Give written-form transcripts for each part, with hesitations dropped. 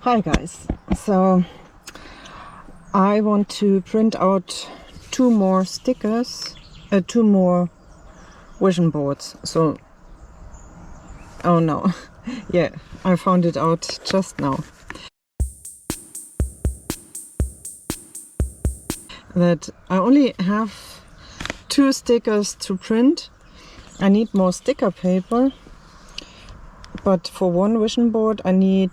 Hi guys, so I want to print out two more stickers, two more vision boards. So, oh no, yeah, I found it out just now. That I only have two stickers to print. I need more sticker paper, but for one vision board I need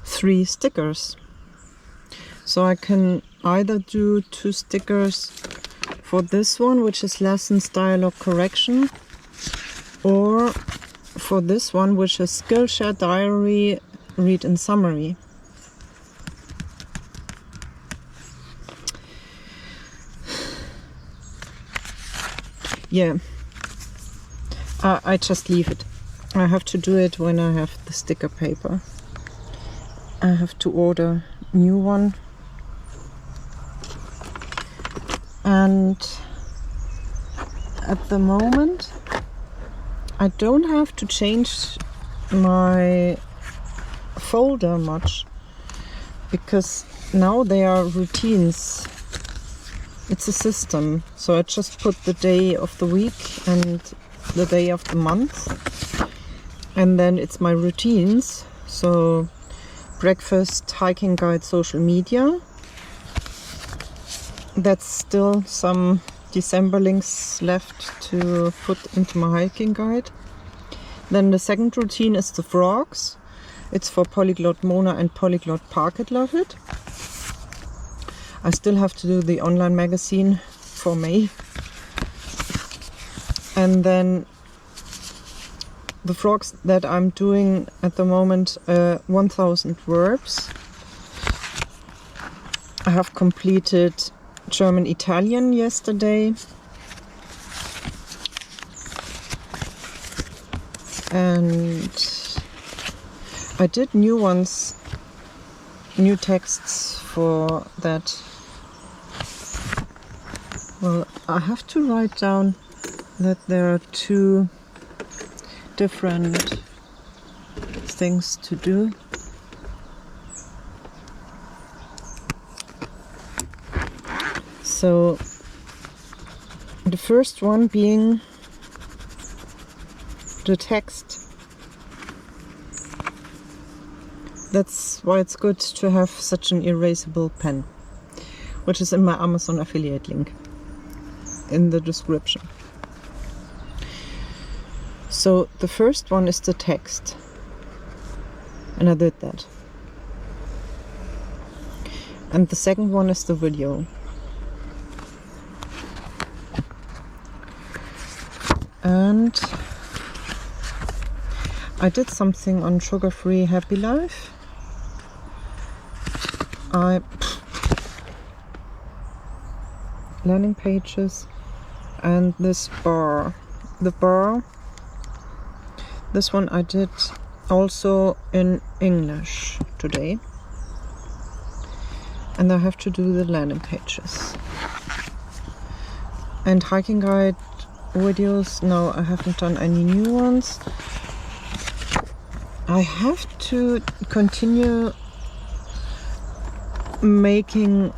3 stickers. So I can either do 2 stickers for this one, which is lessons dialogue correction, or for this one, which is Skillshare diary read and summary. Yeah, I just leave it. I have to do it when I have the sticker paper. I have to order new one, and at the moment I don't have to change my folder much because now they are routines. It's a system, so I just put the day of the week and the day of the month, and then it's my routines. So breakfast, hiking guide, social media. That's still some December links left to put into my hiking guide. Then the second routine is the frogs. It's for Polyglot Mona and Polyglot Parket Love It. I still have to do the online magazine for May. And then the frogs that I'm doing at the moment, 1000 verbs. I have completed German, Italian yesterday. And I did new texts for that. Well, I have to write down that there are 2 different things to do. So the first one being the text. That's why it's good to have such an erasable pen, which is in my Amazon affiliate link in the description. So the first one is the text, and I did that. And the second one is the video. And I did something on sugar-free happy life. Learning pages and this bar. The bar, this one I did also in English today. And I have to do the landing pages. And hiking guide videos, no, I haven't done any new ones. I have to continue making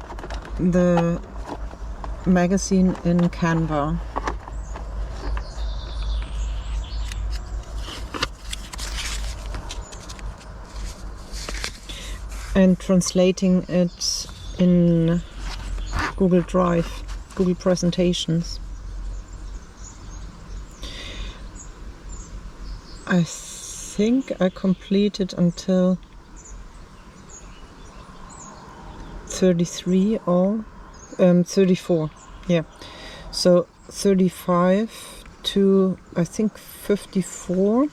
the magazine in Canva. And translating it in Google Drive, Google Presentations. I think I completed until 33 or 34, yeah. So 35 to I think 54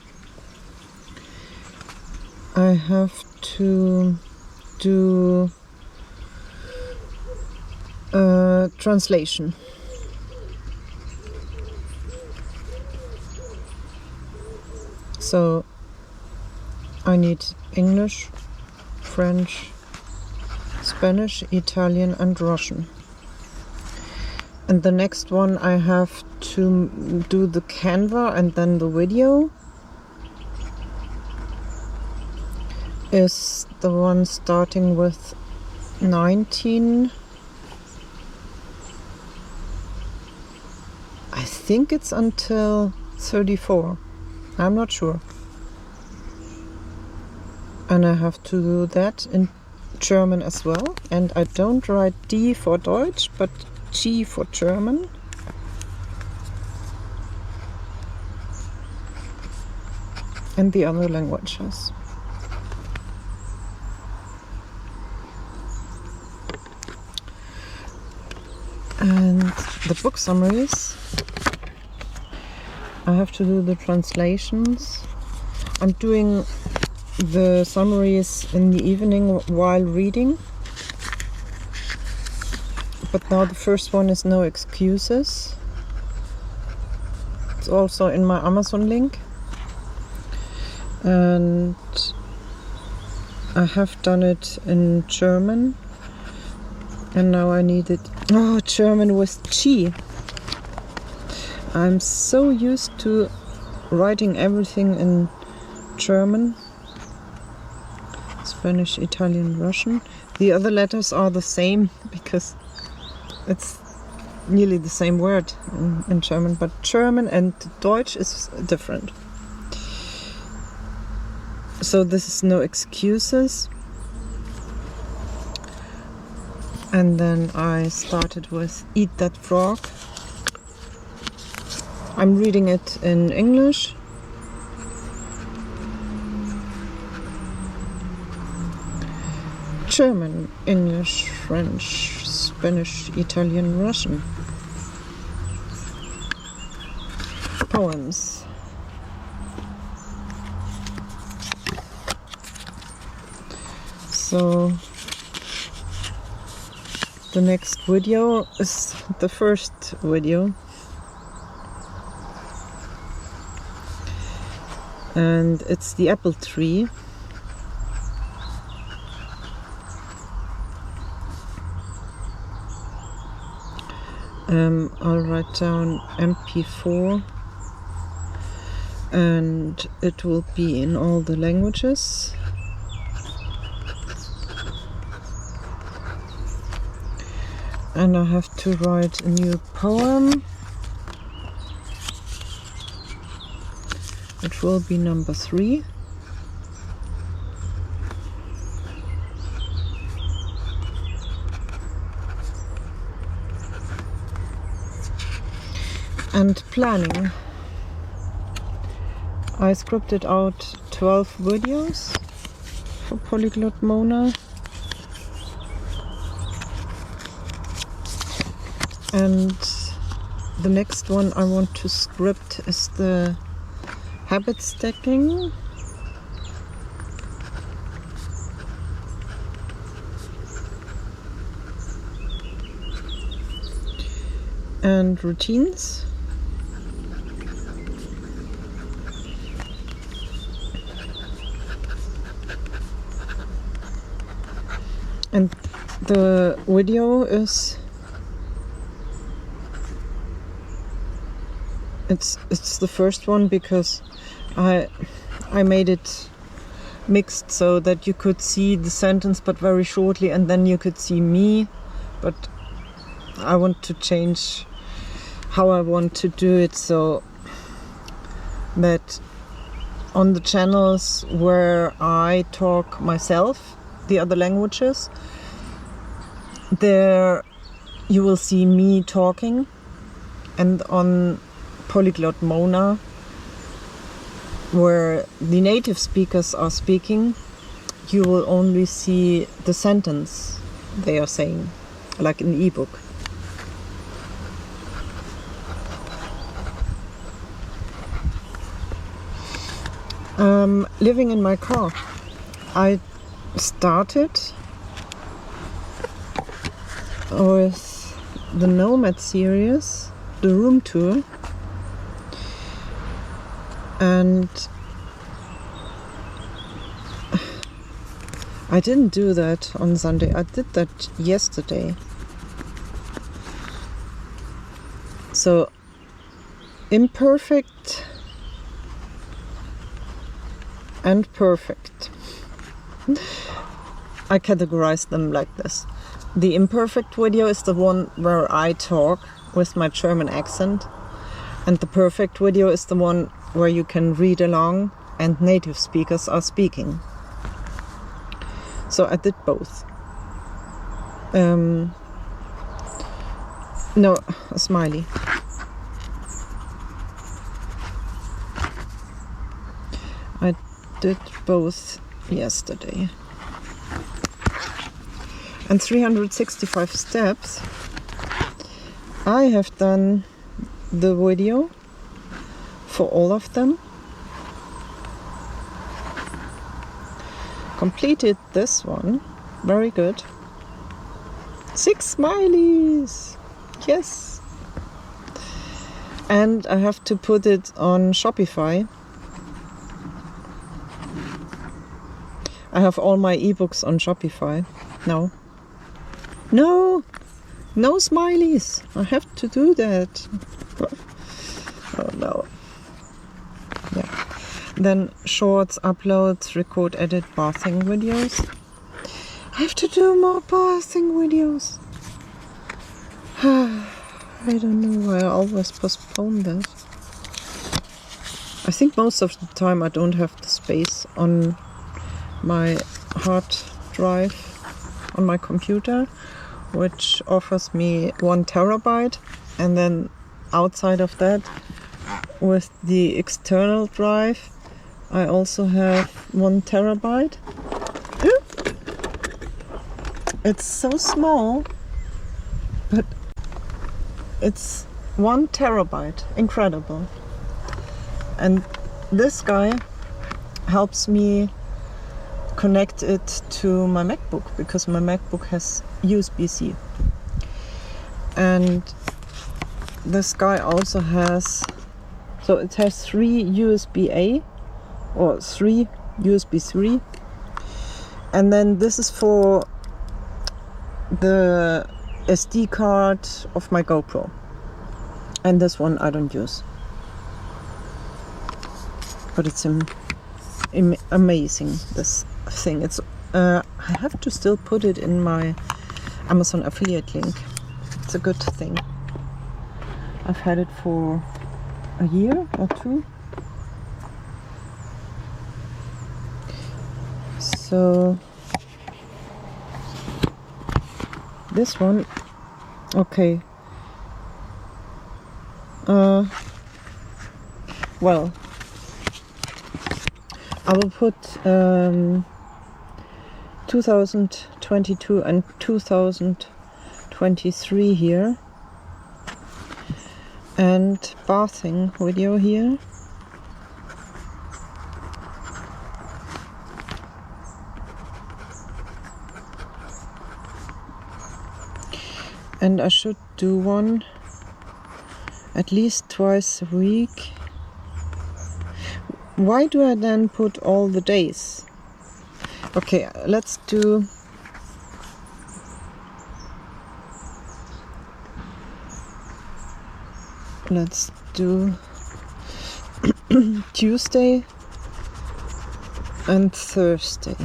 I have to do translation. So I need English, French, Spanish, Italian and Russian. And the next one I have to do the Canva and then the video. is the one starting with 19. I think it's until 34. I'm not sure. And I have to do that in German as well. And I don't write D for Deutsch, but G for German. And the other languages. And the book summaries, I have to do the translations. I'm doing the summaries in the evening while reading. But now the first one is No Excuses. It's also in my Amazon link. And I have done it in German. And now I need it. Oh, German with G. I'm so used to writing everything in German. Spanish, Italian, Russian. The other letters are the same because it's nearly the same word in German. But German and Deutsch is different. So this is No Excuses. And then I started with Eat That Frog. I'm reading it in English. German, English, French, Spanish, Italian, Russian. Poems. So the next video is the first video. And it's the apple tree. I'll write down MP4 and it will be in all the languages. And I have to write a new poem, which will be number 3. And planning. I scripted out 12 videos for Polyglot Mona. And the next one I want to script is the habit stacking. And routines. And the video is it's the first one because I made it mixed so that you could see the sentence but very shortly, and then you could see me, but I want to change how I want to do it so that on the channels where I talk myself, the other languages, there you will see me talking, and on Polyglot Mona, where the native speakers are speaking, you will only see the sentence they are saying, like an ebook. Living in my car. I started with the Nomad series, the room tour, and I didn't do that on Sunday. I did that yesterday. So imperfect and perfect. I categorize them like this. The imperfect video is the one where I talk with my German accent, and the perfect video is the one where you can read along and native speakers are speaking. So I did both. No, a smiley. I did both yesterday. And 365 steps. I have done the video for all of them. Completed this one. Very good. 6 smileys. Yes. And I have to put it on Shopify. I have all my ebooks on Shopify now. No smileys. I have to do that. Oh no. Yeah. Then shorts, uploads, record, edit, bathing videos. I have to do more bathing videos. I don't know why I always postpone that. I think most of the time I don't have the space on my hard drive on my computer, which offers me 1 terabyte, and then outside of that, with the external drive, I also have 1 terabyte. It's so small, but it's 1 terabyte. Incredible. And this guy helps me connect it to my MacBook, because my MacBook has USB-C. And this guy also has, so it has 3 USB-A or 3 USB 3, and then this is for the SD card of my GoPro, and this one I don't use, but it's amazing, this thing. It's I have to still put it in my Amazon affiliate link. It's a good thing. I've had it for a year or 2. So this one, okay. Well, I will put 2022 and 2023 here, and bathing video here. And I should do one at least twice a week. Why do I then put all the days? Okay, let's do Tuesday and Thursday.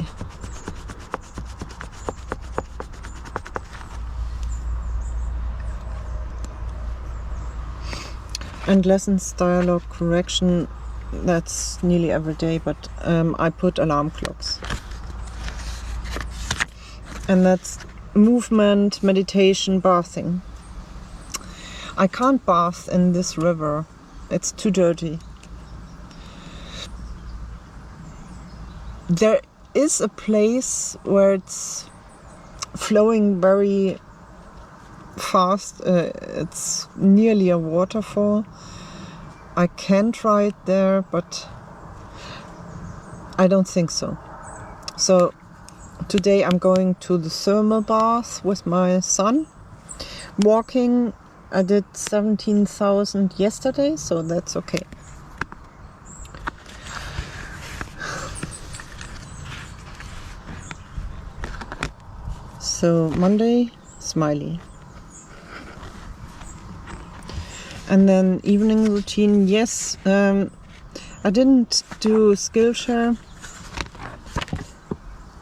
And lessons, dialogue, correction, that's nearly every day, but I put alarm clocks. And that's movement, meditation, bathing. I can't bath in this river. It's too dirty. There is a place where it's flowing very fast. It's nearly a waterfall. I can try it there, but I don't think so. So today I'm going to the thermal bath with my son. Walking, I did 17,000 yesterday, so that's okay. So Monday, smiley. And then evening routine, yes, I didn't do Skillshare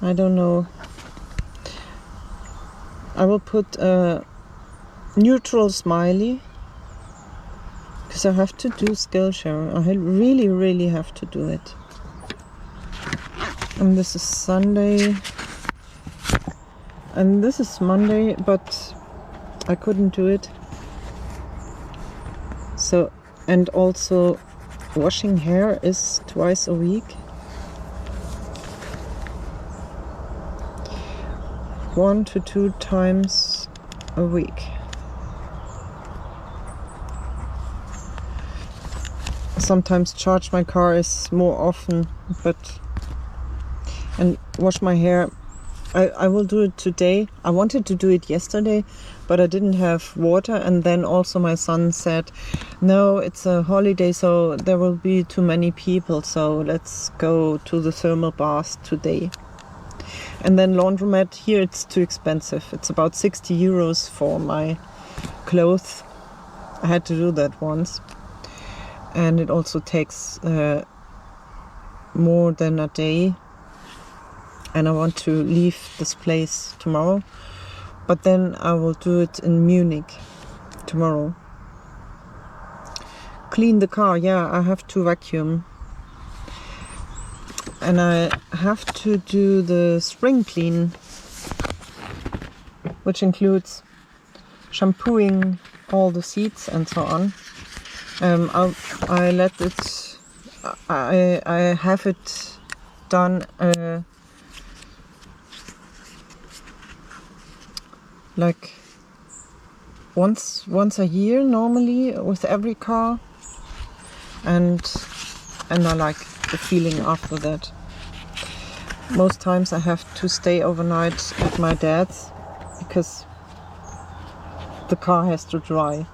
I don't know. I will put a neutral smiley because I have to do Skillshare. I really have to do it. And this is Sunday. And this is Monday, but I couldn't do it. So, and also washing hair is twice a week. 1 to 2 times a week. Sometimes charge my car is more often, and wash my hair. I will do it today. I wanted to do it yesterday, but I didn't have water, and then also my son said, no, it's a holiday, so there will be too many people, so let's go to the thermal bath today. And then laundromat, here it's too expensive. It's about 60 euros for my clothes. I had to do that once. And it also takes more than a day. And I want to leave this place tomorrow. But then I will do it in Munich tomorrow. Clean the car, yeah, I have to vacuum. And I have to do the spring clean, which includes shampooing all the seats and so on. I have it done like once a year normally with every car, and I like the feeling after that. Most times I have to stay overnight at my dad's because the car has to dry.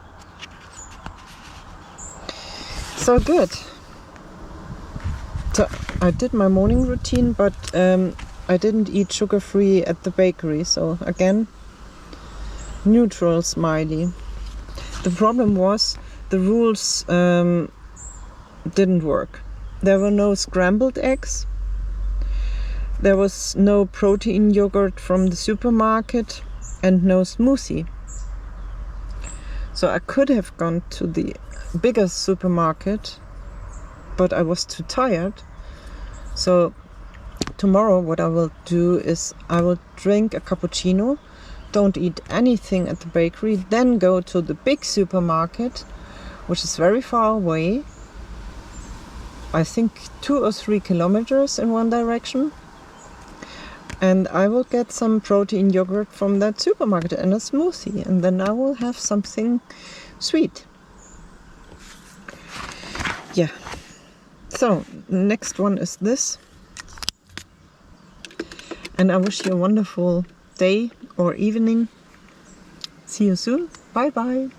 So good. So I did my morning routine, but I didn't eat sugar-free at the bakery. So again, neutral smiley. The problem was the rules didn't work. There were no scrambled eggs. There was no protein yogurt from the supermarket and no smoothie. So I could have gone to the bigger supermarket, but I was too tired. So tomorrow what I will do is I will drink a cappuccino, don't eat anything at the bakery, then go to the big supermarket, which is very far away. I think 2 or 3 kilometers in one direction. And I will get some protein yogurt from that supermarket and a smoothie. And then I will have something sweet. Yeah. So, next one is this. And I wish you a wonderful day or evening. See you soon. Bye bye.